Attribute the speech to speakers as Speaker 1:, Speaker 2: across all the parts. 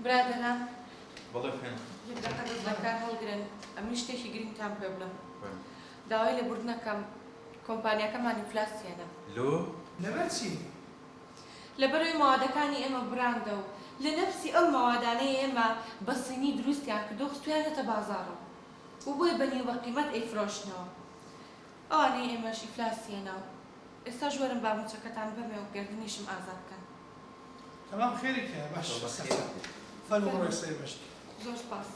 Speaker 1: برادران
Speaker 2: بەڵێ خوێن
Speaker 1: یەکداکە دەست بەکار هەڵگرن ئەمنی شتێکی گرنگتان پێ بڵێم داوای لە بردنەکەم کۆمپانیاکەمان ئیفلاسیەنە
Speaker 3: لەبەر چی؟
Speaker 1: لەبەرەوەی مەوادەکانی ئێمە براندە و لە نەفسی ئەم مەوادانەی ئێمە بە سینی دروستیان کردو خستویانەتە بازاڕەوە و بۆیە بەنیو بە قیمەت ئەیفرۆشنەوە ئەوانەی ئێمەش ئیفلاسیەنە و ئێستا ژوەرم باموچەکەتان بەمێ و گردنیشم ئازاد بکەن
Speaker 3: تەمام خێرێکە باش فەرمو ڕۆی سەر بەشتی
Speaker 1: زۆر سپاس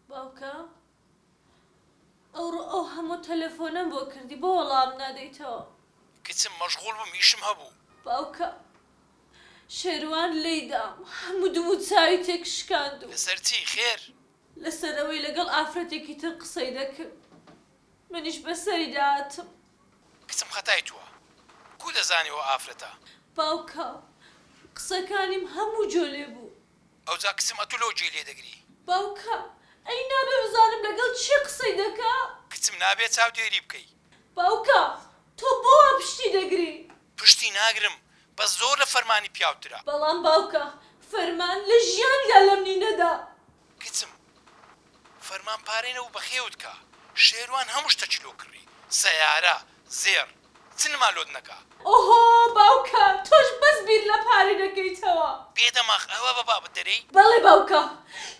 Speaker 4: باوکە ئەوڕۆ ئەو هەموو تەلەفۆنەم بۆ کردی بۆ وەڵام نادەیتەوە
Speaker 5: کچم مەشغوڵ بووم ئیشم هەبوو
Speaker 4: باوکە شێروان لێیدام هەموو دوو چاوی تێک شکاند و
Speaker 5: لەسەر چی خێر
Speaker 4: لەسەرەوەی لەگەڵ ئافرەتێکی تر قسەی دەکرد منیش بەسەری داهاتم
Speaker 5: کچم خەتای تووە کو دەزانیەوە ئافرەتە
Speaker 4: باوکە قسەکانیم هەموو جۆلێ بوو
Speaker 5: ئەوجا کچم ئەتو لەو جێ لێ دەگری
Speaker 4: باوکە ئەی نابێ بزانم لەگەڵ چی قسەی دەکا
Speaker 5: کچم نابێت چاو دێری بکەی
Speaker 4: باوکە تۆ بۆ پشتی دەگری
Speaker 5: پشتی ناگرم بە زۆر لە فەرمانی پیاوترە
Speaker 4: بەڵام باوکە فەرمان لە ژیاندا لەم نینەدا
Speaker 5: کچم فەرمان پارێنە و بەخێوت کە شێروان هەموو شتە چلۆ کڕی سەیارە زێر چنما لۆت نەکا
Speaker 4: ئۆهۆ باوکە تۆش بەس بیر لە پارەی دەکەیتەوە
Speaker 5: بێدەماخ ئەوە بە بابەت دەرەی
Speaker 4: بەڵێ باوکە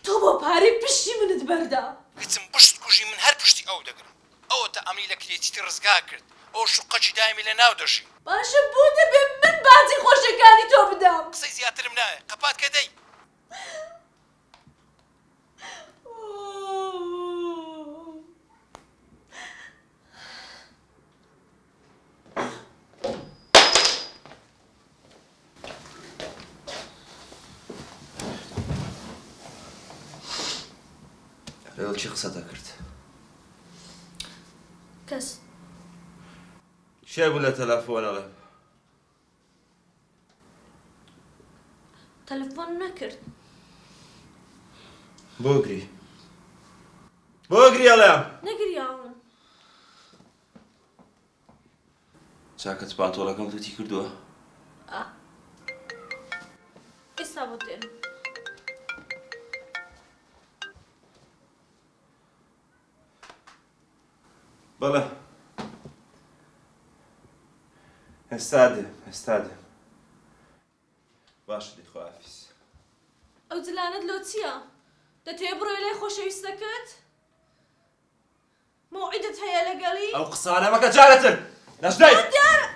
Speaker 4: تۆ بۆ پارەی پشتی منت بەردا
Speaker 5: کچم پشت کوژی من هەر پشتی ئەو دەگرم ئەوە تا ئەمری لە کرێتیتی ڕزگا کرد ئەو شوقەچی دایمی لە ناو دەژی
Speaker 4: باشە بۆ دەبێ من باجی خۆشەکانی تۆ بدەم
Speaker 5: قسەی زیاترم نایە قەپات کە دەی
Speaker 2: لەگەڵ چی قسەتە کرد؟
Speaker 4: کەس
Speaker 2: شێ بوو لە تەلەفۆنەڵێ
Speaker 4: تەلەفۆن نەکرد
Speaker 2: بۆ گری ئەڵێم
Speaker 4: نەگریاون
Speaker 2: چاکەت پانتۆڵەکەم توتی کردووە؟
Speaker 4: ئێستا بۆ تێن
Speaker 2: بەڵێ ئێستا دێ باشە دێ خۆحافیز
Speaker 4: ئەو جلانت لۆ چییە؟ دەتوێ بڕۆی لای خۆشەویستەکەت؟ مۆعیدت هەیە لەگەڵی؟
Speaker 2: ئەو قسانە مەکە جارەتر نەژدەی
Speaker 4: دیارە